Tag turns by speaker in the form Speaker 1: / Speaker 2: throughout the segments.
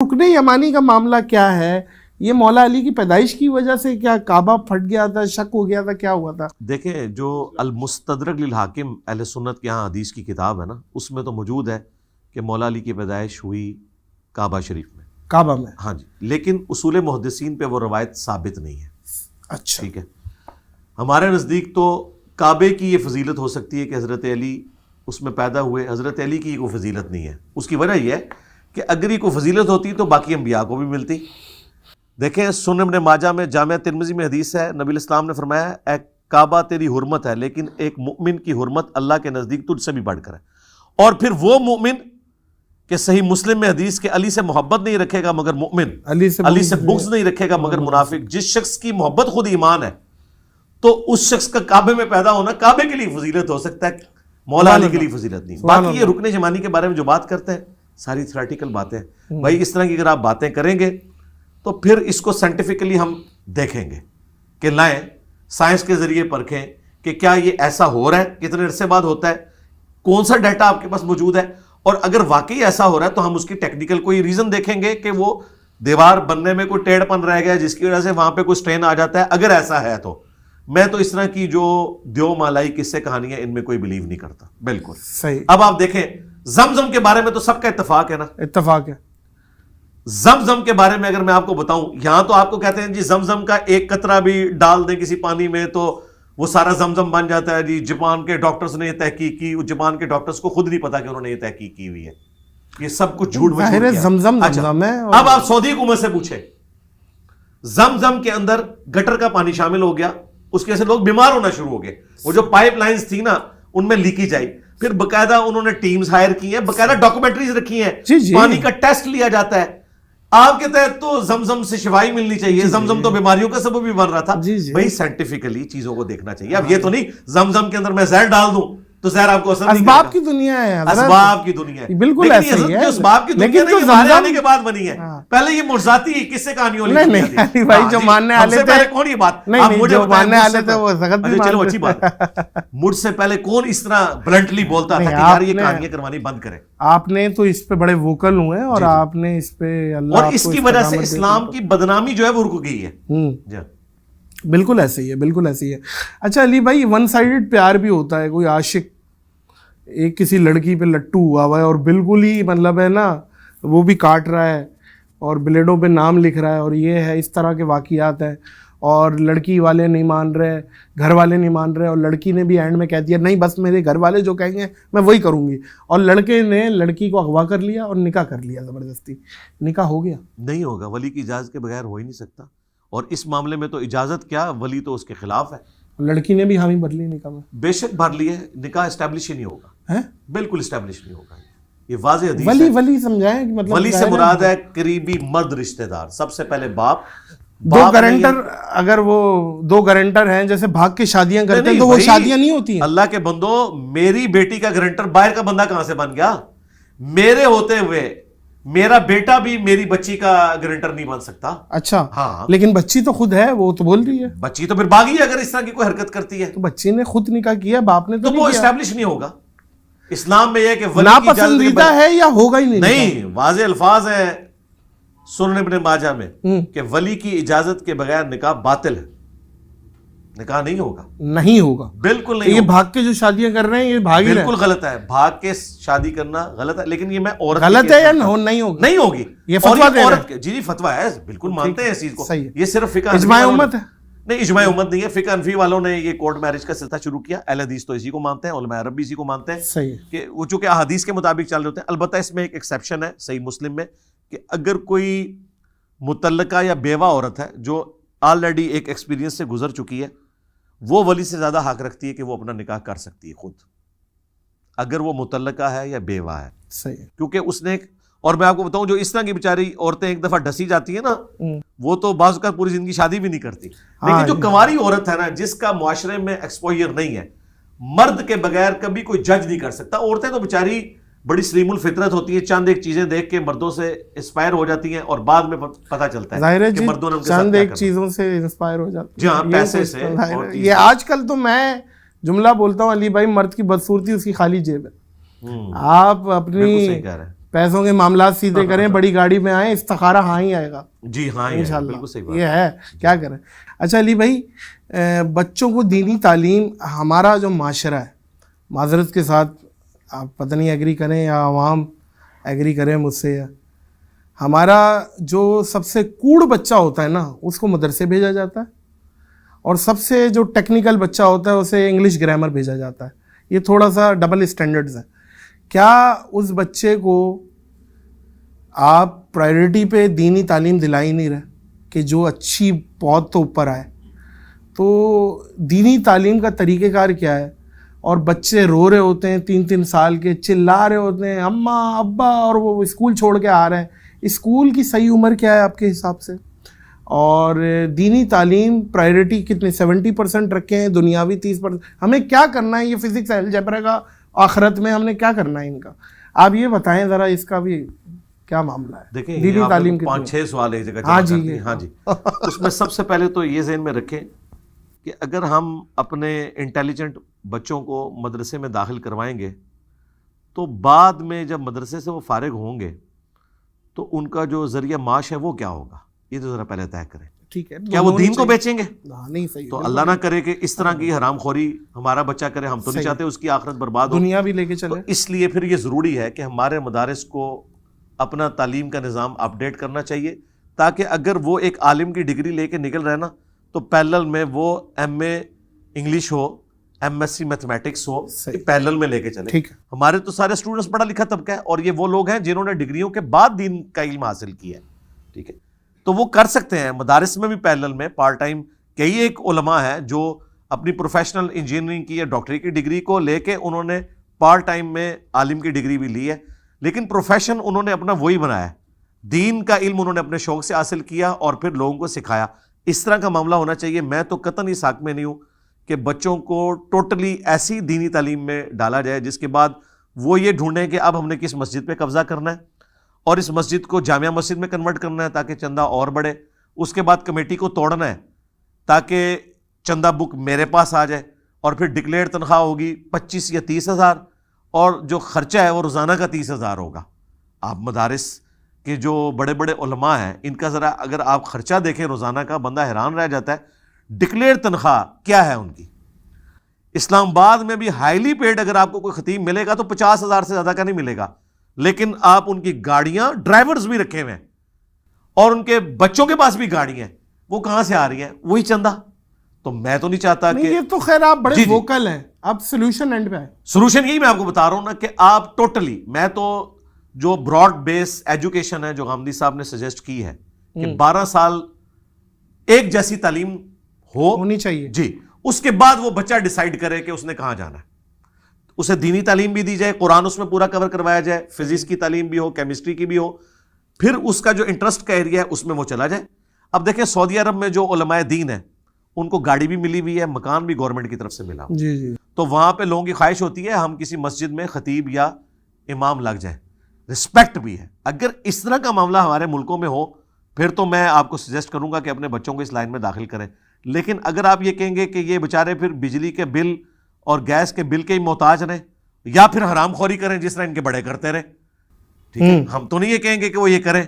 Speaker 1: رکن یمانی کا معاملہ کیا ہے؟ یہ مولا علی کی پیدائش کی وجہ سے کیا کعبہ پھٹ گیا تھا، شک ہو گیا تھا، کیا ہوا تھا؟
Speaker 2: دیکھیں جو المستدرک للحاکم اہل سنت کے ہاں حدیث کی کتاب ہے نا، اس میں تو موجود ہے کہ مولا علی کی پیدائش ہوئی کعبہ شریف میں،
Speaker 1: کعبہ میں،
Speaker 2: ہاں جی، لیکن اصول محدثین پہ وہ روایت ثابت نہیں ہے۔
Speaker 1: اچھا،
Speaker 2: ٹھیک ہے، ہمارے نزدیک تو کعبے کی یہ فضیلت ہو سکتی ہے کہ حضرت علی اس میں پیدا ہوئے، حضرت علی کی کوئی فضیلت نہیں ہے۔ اس کی وجہ یہ ہے کہ اگر یہ کوئی فضیلت ہوتی تو باقی انبیاء کو بھی ملتی۔ دیکھیں سنن ابن ماجہ میں، جامع ترمذی میں حدیث ہے، نبی الاسلام نے فرمایا اے کعبہ تیری حرمت ہے، لیکن ایک مؤمن کی حرمت اللہ کے نزدیک تجھ سے بھی بڑھ کر ہے۔ اور پھر وہ مومن کہ صحیح مسلم میں حدیث کہ علی سے محبت نہیں رکھے گا مگر مؤمن، علی سے بغض نہیں رکھے گا مگر منافق، جس شخص کی محبت خود ایمان ہے تو اس شخص کا کعبے میں پیدا ہونا کعبے کے لیے فضیلت ہو سکتا ہے، مولا علی کے لیے فضیلت نہیں۔ باقی یہ رکن یمانی کے بارے میں جو بات کرتے ہیں ساری تھیوریٹیکل باتیں ہیں بھائی، اس طرح کی اگر آپ باتیں کریں گے تو پھر اس کو سائنٹیفکلی ہم دیکھیں گے کہ لائیں سائنس کے ذریعے پرکھیں کہ کیا یہ ایسا ہو رہا ہے، کتنے عرصے بعد ہوتا ہے، کون سا ڈیٹا آپ کے پاس موجود ہے، اور اگر واقعی ایسا ہو رہا ہے تو ہم اس کی ٹیکنیکل کوئی ریزن دیکھیں گے کہ وہ دیوار بننے میں کوئی ٹیڑھ پن رہ گیا جس کی وجہ سے وہاں پہ کوئی سٹرین آ جاتا ہے۔ اگر ایسا ہے تو میں تو اس طرح کی جو دیو مالائی قصے کہانیاں ان میں کوئی بلیو نہیں کرتا، بالکل
Speaker 1: صحیح۔
Speaker 2: اب آپ دیکھیں زمزم کے بارے میں تو سب کا اتفاق ہے نا،
Speaker 1: اتفاق ہے۔
Speaker 2: زمزم کے بارے میں اگر میں آپ کو بتاؤں، یہاں تو آپ کو کہتے ہیں جی زمزم کا ایک قطرہ بھی ڈال دیں کسی پانی میں تو وہ سارا زمزم بن جاتا ہے۔ جی جاپان کے ڈاکٹرز نے یہ تحقیق کی، جاپان کے ڈاکٹرز کو خود نہیں پتا کہ انہوں نے یہ تحقیق کی ہوئی ہے، یہ سب کچھ جھوٹ
Speaker 1: ظاہر ہے، زمزم زمزم ہے۔
Speaker 2: اب آپ سعودی حکومت سے پوچھیں، زمزم کے اندر گٹر کا پانی شامل ہو گیا، اس کی وجہ سے لوگ بیمار ہونا شروع ہو گئے، وہ جو پائپ لائنز تھی نا ان میں لیکیج آئی، پھر باقاعدہ انہوں نے ٹیمز ہائر کی ہیں، باقاعدہ ڈاکومنٹریز رکھی ہیں، پانی کا ٹیسٹ لیا جاتا ہے۔ آپ کے تحت تو زمزم سے شفائی ملنی چاہیے، زمزم تو بیماریوں کا سبب بھی بن رہا تھا۔ بھائی سائنٹیفکلی چیزوں کو دیکھنا چاہیے۔ اب یہ تو نہیں زمزم کے اندر میں زہر ڈال دوں تو زہر آپ کو اثر نہیں کرے گا۔
Speaker 1: اسباب کی دنیا ہے،
Speaker 2: اسباب کی دنیا ہے،
Speaker 1: بالکل ایسا ہی ہے۔
Speaker 2: اسباب کی دنیا نہیں، ہمارے آنے کے بعد بنی ہے، پہلے یہ معجزاتی قصے کہانیوں والی دنیا تھی۔
Speaker 1: نہیں بھائی، جو ماننے والے تھے،
Speaker 2: پہلے کون یہ بات
Speaker 1: نہیں جو ماننے والے تھے وہ سخت بھی
Speaker 2: چلو اچھی بات، مجھ سے پہلے کون اس طرح بلنٹلی بولتا تھا کہ یار یہ کہانیاں کروانی بند کریں؟
Speaker 1: آپ نے تو اس پہ بڑے ووکل ہوئے اور آپ نے اس پہ اللہ،
Speaker 2: اور اس کی وجہ سے اسلام کی بدنامی جو ہے وہ رک گئی ہے۔
Speaker 1: بالکل ایسے ہی ہے، بالکل ایسے ہی ہے۔ اچھا علی بھائی، ون سائیڈڈ پیار بھی ہوتا ہے، کوئی عاشق ایک کسی لڑکی پہ لٹو ہوا ہوا ہے اور بالکل ہی مطلب ہے نا وہ بھی کاٹ رہا ہے اور بلیڈوں پہ نام لکھ رہا ہے، اور یہ ہے اس طرح کے واقعات ہیں، اور لڑکی والے نہیں مان رہے، گھر والے نہیں مان رہے، اور لڑکی نے بھی اینڈ میں کہہ دیا نہیں بس میرے گھر والے جو کہیں گے میں وہی کروں گی، اور لڑکے نے لڑکی کو اغوا کر لیا اور نکاح کر لیا، زبردستی نکاح ہو گیا۔
Speaker 2: نہیں ہوگا، ولی کی اجازت کے بغیر ہو ہی نہیں سکتا، اور اس معاملے میں تو اجازت کیا، ولی تو اس کے خلاف ہے۔
Speaker 1: لڑکی نے بھی حامی بھر لی نکاح میں،
Speaker 2: بے شک بھر لی ہے، نکاح اسٹیبلش ہی نہیں ہوگا، بالکل اسٹیبلش نہیں ہوگا۔ یہ واضح حدیث ہے۔
Speaker 1: ولی سمجھائیں کہ مطلب
Speaker 2: ولی سے مراد ہے قریبی مرد رشتہ دار، سب سے پہلے باپ۔
Speaker 1: دو گارنٹر، اگر وہ دو گارنٹر ہیں جیسے بھاگ کے شادیاں کرتے ہیں تو وہ شادیاں نہیں ہوتی ہیں۔
Speaker 2: اللہ کے بندو، میری بیٹی کا گارنٹر باہر کا بندہ کہاں سے بن گیا؟ میرے ہوتے ہوئے میرا بیٹا بھی میری بچی کا گارنٹر نہیں بن سکتا۔
Speaker 1: اچھا
Speaker 2: ہاں،
Speaker 1: لیکن بچی تو خود ہے، وہ تو بول رہی ہے
Speaker 2: بچی تو پھر باغی ہے اگر اس طرح کی کوئی حرکت کرتی ہے
Speaker 1: تو بچی نے خود نکاح کیا، باپ نے
Speaker 2: تو وہ اسٹیبلش نہیں ہوگا۔ اسلام میں یہ کہ ولی کی
Speaker 1: ناپسندیدہ ہے یا ہوگا ہی
Speaker 2: نہیں، واضح الفاظ ہیں سنن ابن ماجہ میں کہ ولی کی اجازت کے بغیر نکاح باطل ہے، نکاح نہیں ہوگا،
Speaker 1: نہیں ہوگا،
Speaker 2: بالکل نہیں۔
Speaker 1: یہ بھاگ کے جو شادیاں کر رہے ہیں یہ بھاگ ہی
Speaker 2: بالکل غلط ہے، بھاگ کے شادی کرنا غلط ہے، لیکن یہ میں عورت
Speaker 1: غلط ہے یا نہیں ہوگی؟
Speaker 2: نہیں ہوگی،
Speaker 1: یہ فتویٰ دے رہے ہیں۔
Speaker 2: جی فتویٰ ہے، بالکل مانتے ہیں اس چیز کو،
Speaker 1: صحیح،
Speaker 2: یہ صرف فقہ
Speaker 1: اجماع امت ہے،
Speaker 2: نہیں اجماع امت نہیں ہے، فقہ حنفی والوں نے یہ کورٹ میرج کا سلسلہ شروع کیا، اہل حدیث تو اسی کو مانتے ہیں، علماء عرب بھی اسی کو مانتے ہیں،
Speaker 1: صحیح
Speaker 2: کہ وہ چونکہ احادیث کے مطابق چل رہے ہوتے ہیں۔ البتہ اس میں ایک ایکسیپشن ہے صحیح مسلم میں کہ اگر کوئی متعلقہ یا بیوہ عورت ہے جو آلریڈی ایک ایکسپیرینس سے گزر چکی ہے، وہ ولی سے زیادہ حق رکھتی ہے کہ وہ اپنا نکاح کر سکتی ہے خود، اگر وہ متعلقہ ہے یا بیوہ ہے،
Speaker 1: صحیح،
Speaker 2: کیونکہ اس نے اور میں آپ کو بتاؤں جو اس طرح کی بیچاری عورتیں ایک دفعہ ڈسی جاتی ہیں نا، وہ تو بعض اوقات پوری زندگی شادی بھی نہیں کرتی، لیکن جو کنواری عورت ہے نا جس کا معاشرے میں ایکسپوئر نہیں ہے، مرد کے بغیر کبھی کوئی جج نہیں کر سکتا۔ عورتیں تو بیچاری بڑی سلیم الفطرت ہوتی ہیں، چند ایک چیزیں دیکھ کے مردوں سے انسپائر ہو جاتی ہیں اور بعد میں پتہ چلتا ہے کہ مردوں نے ان کے ساتھ
Speaker 1: چند ایک چیزوں سے انسپائر ہو جاتی ہیں،
Speaker 2: جی ہاں، پیسے سے۔
Speaker 1: یہ آج کل تو میں جملہ بولتا ہوں علی بھائی، مرد کی بدصورتی اس کی خالی جیب ہے۔ آپ اپنی پیسوں کے معاملات سیدھے کریں, بڑی گاڑی میں آئیں, استخارہ ہاں ہی آئے گا
Speaker 2: جی ہاں
Speaker 1: انشاءاللہ.
Speaker 2: بالکل صحیح بات.
Speaker 1: یہ ہے, کیا کریں. اچھا علی بھائی, بچوں کو دینی تعلیم, ہمارا جو معاشرہ ہے, معذرت کے ساتھ آپ پتہ نہیں ایگری کریں یا عوام ایگری کریں مجھ سے, ہمارا جو سب سے کوڑ بچہ ہوتا ہے نا اس کو مدرسے بھیجا جاتا ہے, اور سب سے جو ٹیکنیکل بچہ ہوتا ہے اسے انگلش گرامر بھیجا جاتا ہے. یہ تھوڑا سا ڈبل اسٹینڈرڈز ہیں. کیا اس بچے کو آپ پرائرٹی پہ دینی تعلیم دلا ہی نہیں رہے کہ جو اچھی بہت تو اوپر آئے؟ تو دینی تعلیم کا طریقہ کار کیا ہے؟ اور بچے رو رہے ہوتے ہیں 3 سال کے, چلا رہے ہوتے ہیں اماں ابا, اور وہ اسکول چھوڑ کے آ رہے ہیں. اسکول کی صحیح عمر کیا ہے آپ کے حساب سے؟ اور دینی تعلیم پرائرٹی کتنے 70% رکھے ہیں, دنیاوی 30%. ہمیں کیا کرنا ہے؟ یہ فزکس الجبرا کا آخرت میں ہم نے کیا کرنا ہے ان کا, آپ یہ بتائیں ذرا, اس کا بھی کیا معاملہ ہے؟
Speaker 2: دیکھیں
Speaker 1: دینی تعلیم
Speaker 2: 5-6 سوال ایک جگہ.
Speaker 1: ہاں جی
Speaker 2: ہاں جی. اس میں سب سے پہلے تو یہ ذہن میں رکھیں کہ اگر ہم اپنے انٹیلیجنٹ بچوں کو مدرسے میں داخل کروائیں گے تو بعد میں جب مدرسے سے وہ فارغ ہوں گے تو ان کا جو ذریعہ معاش ہے وہ کیا ہوگا, یہ تو ذرا پہلے طے کریں.
Speaker 1: ٹھیک ہے,
Speaker 2: کیا وہ دین کو بیچیں گے؟
Speaker 1: نہیں صحیح.
Speaker 2: تو اللہ نہ کرے کہ اس طرح کی حرام خوری ہمارا بچہ کرے, ہم تو نہیں چاہتے اس کی آخرت برباد ہو,
Speaker 1: دنیا بھی لے کے چلے.
Speaker 2: اس لیے پھر یہ ضروری ہے کہ ہمارے مدارس کو اپنا تعلیم کا نظام اپڈیٹ کرنا چاہیے, تاکہ اگر وہ ایک عالم کی ڈگری لے کے نکل رہے نا تو پیرلل میں وہ M A English who, M S C mathematics who, parallel میں لے کے چلے. ہمارے تو سارے اسٹوڈنٹس پڑھا لکھا طبقہ ہے, اور یہ وہ لوگ ہیں جنہوں نے ڈگریوں کے بعد دین کا علم حاصل کیا ہے. ٹھیک ہے, تو وہ کر سکتے ہیں مدارس میں بھی پیرلل میں پارٹ ٹائم. کئی ایک علماء ہیں جو اپنی پروفیشنل انجینئرنگ کی یا ڈاکٹری کی ڈگری کو لے کے انہوں نے پارٹ ٹائم میں عالم کی ڈگری بھی لی ہے, لیکن پروفیشن انہوں نے اپنا وہی بنایا ہے, دین کا علم انہوں نے اپنے شوق سے حاصل کیا اور پھر لوگوں کو سکھایا. اس طرح کا معاملہ ہونا چاہیے. میں تو قطعاً اس حق میں نہیں ہوں کہ بچوں کو ٹوٹلی ایسی دینی تعلیم میں ڈالا جائے جس کے بعد وہ یہ ڈھونڈیں کہ اب ہم نے کس مسجد پہ قبضہ کرنا ہے اور اس مسجد کو جامعہ مسجد میں کنورٹ کرنا ہے تاکہ چندہ اور بڑھے, اس کے بعد کمیٹی کو توڑنا ہے تاکہ چندہ بک میرے پاس آ جائے, اور پھر ڈکلیئر تنخواہ ہوگی 25 یا 30 ہزار, اور جو خرچہ ہے وہ روزانہ کا 30 ہزار ہوگا. آپ مدارس کے جو بڑے بڑے علماء ہیں ان کا ذرا اگر آپ خرچہ دیکھیں روزانہ کا, بندہ حیران رہ جاتا ہے. ڈکلیئر تنخواہ کیا ہے ان کی؟ اسلام آباد میں بھی ہائیلی پیڈ اگر آپ کو کوئی خطیب ملے گا تو 50 ہزار سے زیادہ کا نہیں ملے گا, لیکن آپ ان کی گاڑیاں ڈرائیورز بھی رکھے ہوئے ہیں اور ان کے بچوں کے پاس بھی گاڑیاں ہیں, وہ کہاں سے آ رہی ہیں؟ وہی چندہ. تو میں تو نہیں چاہتا کہ
Speaker 1: یہ تو خیر آپ بڑے ووکل ہیں, اب سولوشن اینڈ پہ ہے.
Speaker 2: سولوشن یہی میں آپ کو بتا رہا ہوں نا کہ آپ ٹوٹلی, میں تو جو براڈ بیس ایجوکیشن ہے جو غامدی صاحب نے سجیسٹ کی ہے کہ 12 سال ایک جیسی تعلیم ہونی
Speaker 1: چاہیے
Speaker 2: جی, اس کے بعد وہ بچہ ڈیسائیڈ کرے کہ اس نے کہاں جانا ہے. اسے دینی تعلیم بھی دی جائے, قرآن اس میں پورا کور کروایا جائے, فزکس کی تعلیم بھی ہو, کیمسٹری کی بھی ہو, پھر اس کا جو انٹرسٹ کا ایریا ہے اس میں وہ چلا جائے. اب دیکھیں سعودی عرب میں جو علماء دین ہیں ان کو گاڑی بھی ملی ہوئی ہے, مکان بھی گورنمنٹ کی طرف سے ملا
Speaker 1: جی,
Speaker 2: تو وہاں پہ لوگوں کی خواہش ہوتی ہے ہم کسی مسجد میں خطیب یا امام لگ جائیں, رسپیکٹ بھی ہے. اگر اس طرح کا معاملہ ہمارے ملکوں میں ہو پھر تو میں آپ کو سجیسٹ کروں گا کہ اپنے بچوں کو اس لائن میں داخل کریں. لیکن اگر آپ یہ کہیں گے کہ یہ بیچارے پھر بجلی کے بل اور گیس کے بل کے ہی محتاج رہیں یا پھر حرام خوری کریں جس طرح ان کے بڑے کرتے رہے, ٹھیک ہے, ہم تو نہیں یہ کہیں گے کہ وہ یہ کریں.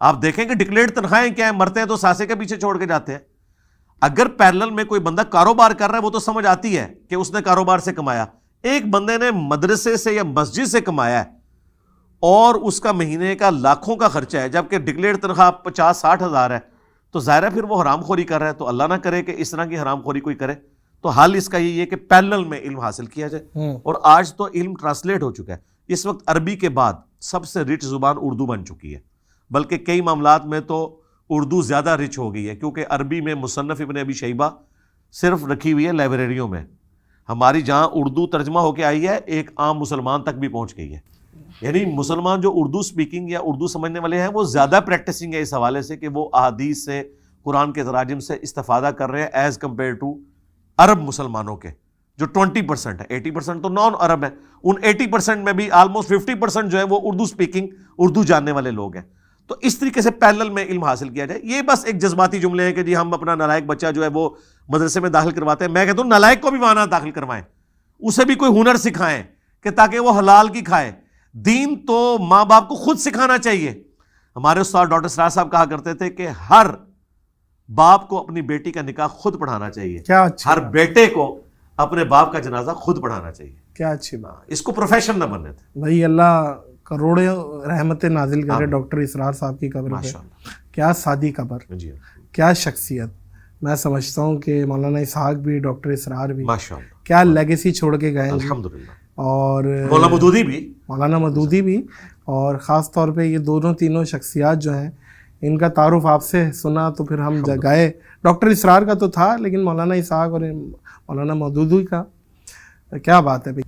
Speaker 2: آپ دیکھیں کہ ڈکلیئرڈ تنخواہیں کیا ہیں, مرتے ہیں تو ساسے کے پیچھے چھوڑ کے جاتے ہیں. اگر پیرلل میں کوئی بندہ کاروبار کر رہا ہے وہ تو سمجھ آتی ہے کہ اس نے کاروبار سے کمایا. ایک بندے نے مدرسے سے یا مسجد سے کمایا ہے اور اس کا مہینے کا لاکھوں کا خرچہ ہے, جبکہ ڈکلیئرڈ تنخواہ 50-60 ہزار ہے, تو ظاہر ہے پھر وہ حرام خوری کر رہا ہے. تو اللہ نہ کرے کہ اس طرح کی حرام خوری کوئی کرے. تو حل اس کا یہی ہے کہ پیرلل میں علم حاصل کیا جائے. اور آج تو علم ٹرانسلیٹ ہو چکا ہے. اس وقت عربی کے بعد سب سے رچ زبان اردو بن چکی ہے, بلکہ کئی معاملات میں تو اردو زیادہ رچ ہو گئی ہے, کیونکہ عربی میں مصنف ابن ابی شیبہ صرف رکھی ہوئی ہے لائبریریوں میں. ہماری جہاں اردو ترجمہ ہو کے آئی ہے ایک عام مسلمان تک بھی پہنچ گئی ہے. یعنی مسلمان جو اردو سپیکنگ یا اردو سمجھنے والے ہیں وہ زیادہ پریکٹسنگ ہے اس حوالے سے کہ وہ احادیث سے, قرآن کے تراجم سے استفادہ کر رہے ہیں ایز کمپیئر ٹو عرب مسلمانوں کے جو 20% ہے. 80% تو نان عرب ہیں, ان 80% میں بھی آلموسٹ 50% جو ہے وہ اردو سپیکنگ, اردو جاننے والے لوگ ہیں. تو اس طریقے سے پیرلل میں علم حاصل کیا جائے. یہ بس ایک جذباتی جملے ہیں کہ جی ہم اپنا نالائق بچہ جو ہے وہ مدرسے میں داخل کرواتے ہیں. میں کہتا ہوں نالائق کو بھی وہاں داخل کروائیں, اسے بھی کوئی ہنر سکھائیں کہ تاکہ وہ حلال کی کھائے. دین تو ماں باپ کو خود سکھانا چاہیے. ہمارے استاد ڈاکٹر اسرار صاحب کہا کرتے تھے کہ ہر باپ کو اپنی بیٹی کا نکاح خود پڑھانا چاہیے,
Speaker 1: کیا اچھا,
Speaker 2: ہر بیٹے کو اپنے باپ کا جنازہ خود پڑھانا چاہیے.
Speaker 1: کیا اچھی بات.
Speaker 2: اس کو پروفیشن نہ بننے تھے.
Speaker 1: بھائی اللہ کروڑوں رحمتیں نازل کرے ڈاکٹر اسرار صاحب کی قبر پہ. کیا سادی قبر, کیا شخصیت. میں سمجھتا ہوں کہ مولانا اسحاق بھی, ڈاکٹر اسرار بھی کیا لیگیسی چھوڑ کے گئے
Speaker 2: الحمدللہ,
Speaker 1: اور مولانا مودودی بھی, اور خاص طور پہ یہ دونوں تینوں شخصیات جو ہیں ان کا تعارف آپ سے سنا تو پھر ہم گئے. ڈاکٹر اسرار کا تو تھا لیکن مولانا اسحاق اور مولانا مودودی کا کیا بات ہے بھائی,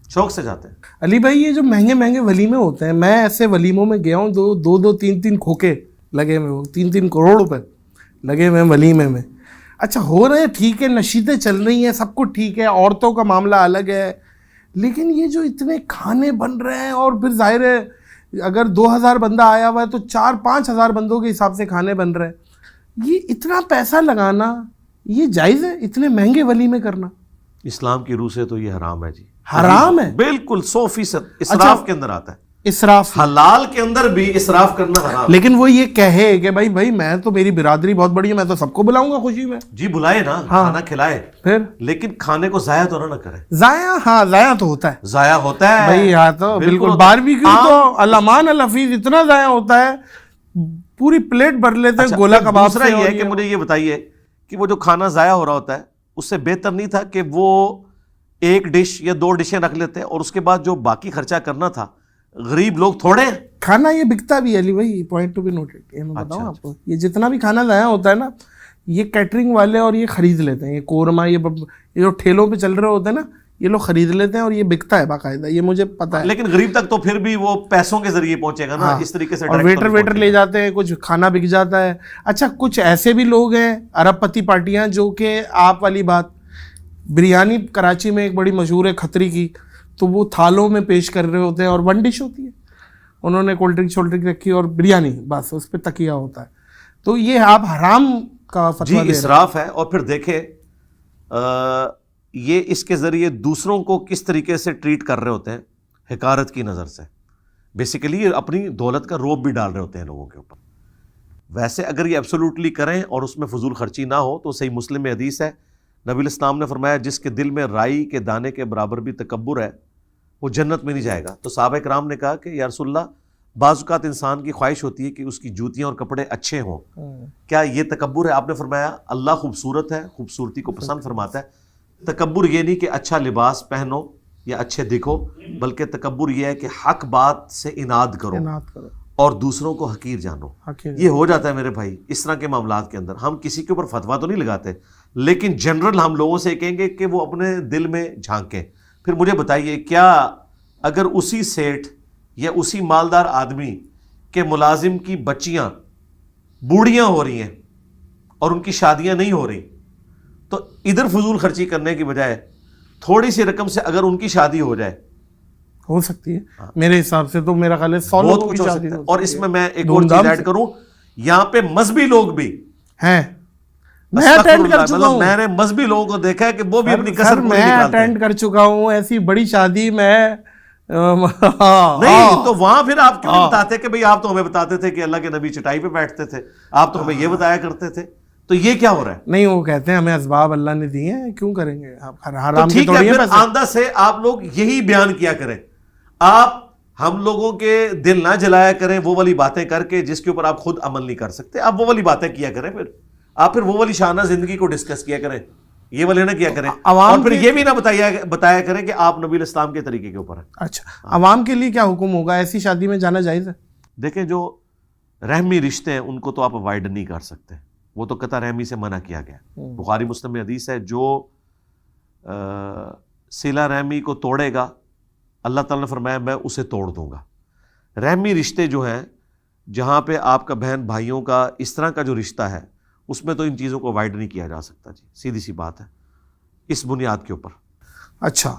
Speaker 2: شوق سے جاتے ہیں.
Speaker 1: علی بھائی یہ جو مہنگے مہنگے ولیمے ہوتے ہیں, میں ایسے ولیموں میں گیا ہوں دو تین کھوکے لگے ہوئے ہوں, 3 کروڑ روپے لگے ہوئے ہیں ولیمے میں. اچھا ہو رہے ہیں ٹھیک ہے, نشیدیں چل رہی ہیں, سب کچھ ٹھیک ہے, عورتوں کا معاملہ الگ ہے, لیکن یہ جو اتنے کھانے بن رہے ہیں اور پھر ظاہر ہے اگر 2000 بندہ آیا ہوا ہے تو 4-5 ہزار بندوں کے حساب سے کھانے بن رہے ہیں. یہ اتنا پیسہ لگانا یہ جائز ہے, اتنے مہنگے ولیمے کرنا؟
Speaker 2: اسلام کی روح سے تو یہ حرام ہے جی,
Speaker 1: حرام ہے
Speaker 2: بالکل 100%. اسراف کے اندر آتا ہے,
Speaker 1: اسراف.
Speaker 2: حلال کے اندر بھی اسراف کرنا حرام.
Speaker 1: لیکن وہ یہ کہے کہ بھائی میں تو, میری برادری بہت بڑی ہے, میں تو سب کو بلاؤں گا خوشی میں.
Speaker 2: جی بلائے نا, کھانا کھلائے,
Speaker 1: پھر
Speaker 2: لیکن کھانے کو ضائع تو نہ کرے.
Speaker 1: ضائع, ہاں ضائع تو ہوتا ہے,
Speaker 2: ضائع ہوتا ہے
Speaker 1: بھائی. ہاں تو بالکل, باربیکیو تو الامان الحفیظ اتنا ضائع ہوتا ہے, پوری پلیٹ بھر لیتے ہیں گولا کباب.
Speaker 2: دوسرا یہ ہے کہ مجھے یہ بتائیے کہ وہ جو کھانا ضائع ہو رہا ہوتا ہے اس سے بہتر نہیں تھا کہ وہ 1 ڈش یا 2 ڈشیں رکھ لیتے اور اس کے بعد جو باقی خرچہ کرنا تھا, غریب لوگ تھوڑے ہیں. کھانا
Speaker 1: یہ بکتا بھی ہے علی بھائی, پوائنٹ ٹو بی نوٹڈ. یہ میں بتاؤں آپ کو, یہ جتنا بھی کھانا ضائع ہوتا ہے نا, یہ کیٹرنگ والے اور یہ خرید لیتے ہیں. یہ قورمہ, یہ جو ٹھیلوں پہ چل رہے ہوتے ہیں نا, یہ لوگ خرید لیتے ہیں اور یہ بکتا ہے باقاعدہ, یہ مجھے پتا ہے.
Speaker 2: لیکن غریب تک تو پھر بھی وہ پیسوں کے ذریعے پہنچے گا نا, اس طریقے سے.
Speaker 1: اور ویٹر لے جاتے ہیں, کچھ کھانا بک جاتا ہے. اچھا کچھ ایسے بھی لوگ ہیں ارب پتی پارٹیاں, جو کہ آپ والی بات, بریانی کراچی میں ایک بڑی مشہور ہے کھتری کی, تو وہ تھالوں میں پیش کر رہے ہوتے ہیں اور 1 ڈش ہوتی ہے, انہوں نے کولڈ ڈرنک رکھی اور بریانی, بس اس پہ تکیہ ہوتا ہے. تو یہ آپ حرام کا فتویٰ دے رہے ہیں.
Speaker 2: جی اسراف ہے. اور پھر دیکھیں یہ اس کے ذریعے دوسروں کو کس طریقے سے ٹریٹ کر رہے ہوتے ہیں, حقارت کی نظر سے. بیسیکلی یہ اپنی دولت کا روب بھی ڈال رہے ہوتے ہیں لوگوں کے اوپر. ویسے اگر یہ ایبسولوٹلی کریں اور اس میں فضول خرچی نہ ہو تو صحیح مسلم میں حدیث ہے, نبی الاسلام نے فرمایا جس کے دل میں رائی کے دانے کے برابر بھی تکبر ہے وہ جنت میں نہیں جائے گا. تو صحابہ کرام نے کہا کہ یا رسول اللہ, بعض اوقات انسان کی خواہش ہوتی ہے کہ اس کی جوتیاں اور کپڑے اچھے ہوں, کیا یہ تکبر ہے؟ آپ نے فرمایا اللہ خوبصورت ہے, خوبصورتی کو پسند فرماتا ہے. تکبر یہ نہیں کہ اچھا لباس پہنو یا اچھے دکھو, بلکہ تکبر یہ ہے کہ حق بات سے اناد کرو اور دوسروں کو حقیر جانو. یہ ہو جاتا ہے میرے بھائی اس طرح کے معاملات کے اندر. ہم کسی کے اوپر فتویٰ تو نہیں لگاتے, لیکن جنرل ہم لوگوں سے کہیں گے کہ وہ اپنے دل میں جھانکیں. پھر مجھے بتائیے, کیا اگر اسی سیٹھ یا اسی مالدار آدمی کے ملازم کی بچیاں بوڑھیاں ہو رہی ہیں اور ان کی شادیاں نہیں ہو رہی, تو ادھر فضول خرچی کرنے کی بجائے تھوڑی سی رقم سے اگر ان کی شادی ہو جائے,
Speaker 1: ہو سکتی ہے میرے حساب سے تو, میرا خیال ہے 100 لوگوں کی شادی.
Speaker 2: اور اس میں ایک اور چیز ایڈ کروں, یہاں پہ مذہبی لوگ بھی
Speaker 1: ہیں. میں اٹینڈ کر چکا ہوں,
Speaker 2: میں نے مذہبی لوگوں کو دیکھا ہے کہ وہ بھی اپنی کسر پوری
Speaker 1: میں
Speaker 2: نکالتے ہیں.
Speaker 1: اٹینڈ کر چکا ہوں ایسی بڑی شادی میں.
Speaker 2: نہیں تو وہاں پھر آپ کیوں بتاتے کہ بھئی آپ تو ہمیں بتاتے تھے کہ اللہ کے نبی چٹائی پہ بیٹھتے تھے, آپ تو ہمیں یہ بتایا کرتے تھے, تو یہ کیا ہو رہا ہے؟
Speaker 1: نہیں وہ کہتے ہیں ہمیں اسباب اللہ نے دیے ہیں, کیوں کریں گے حرام
Speaker 2: کی. ٹھیک ہے, پھر آئندہ سے آپ لوگ یہی بیان کیا کریں, آپ ہم لوگوں کے دل نہ جلایا کریں وہ والی باتیں کر کے جس کے اوپر آپ خود عمل نہیں کر سکتے. آپ وہ والی باتیں کیا کریں, پھر آپ پھر وہ والی شانہ زندگی کو ڈسکس کیا کریں, یہ والے نہ کیا کریں, اور پھر یہ بھی نہ بتایا کریں کہ آپ نبی الاسلام کے طریقے کے اوپر ہیں.
Speaker 1: اچھا عوام کے لیے کیا حکم ہوگا, ایسی شادی میں جانا جائز ہے؟
Speaker 2: دیکھیں جو رحمی رشتے ہیں ان کو تو آپ اوائڈ نہیں کر سکتے, وہ تو قطع رحمی سے منع کیا گیا. بخاری مسلم میں حدیث ہے, جو صلہ رحمی کو توڑے گا اللہ تعالیٰ نے فرمایا میں اسے توڑ دوں گا. رحمی رشتے جو ہیں, جہاں پہ آپ کا بہن بھائیوں کا اس طرح کا جو رشتہ ہے, اس میں تو ان چیزوں کو اوائڈ نہیں کیا جا سکتا جی, سیدھی سی بات ہے اس بنیاد کے اوپر.
Speaker 1: اچھا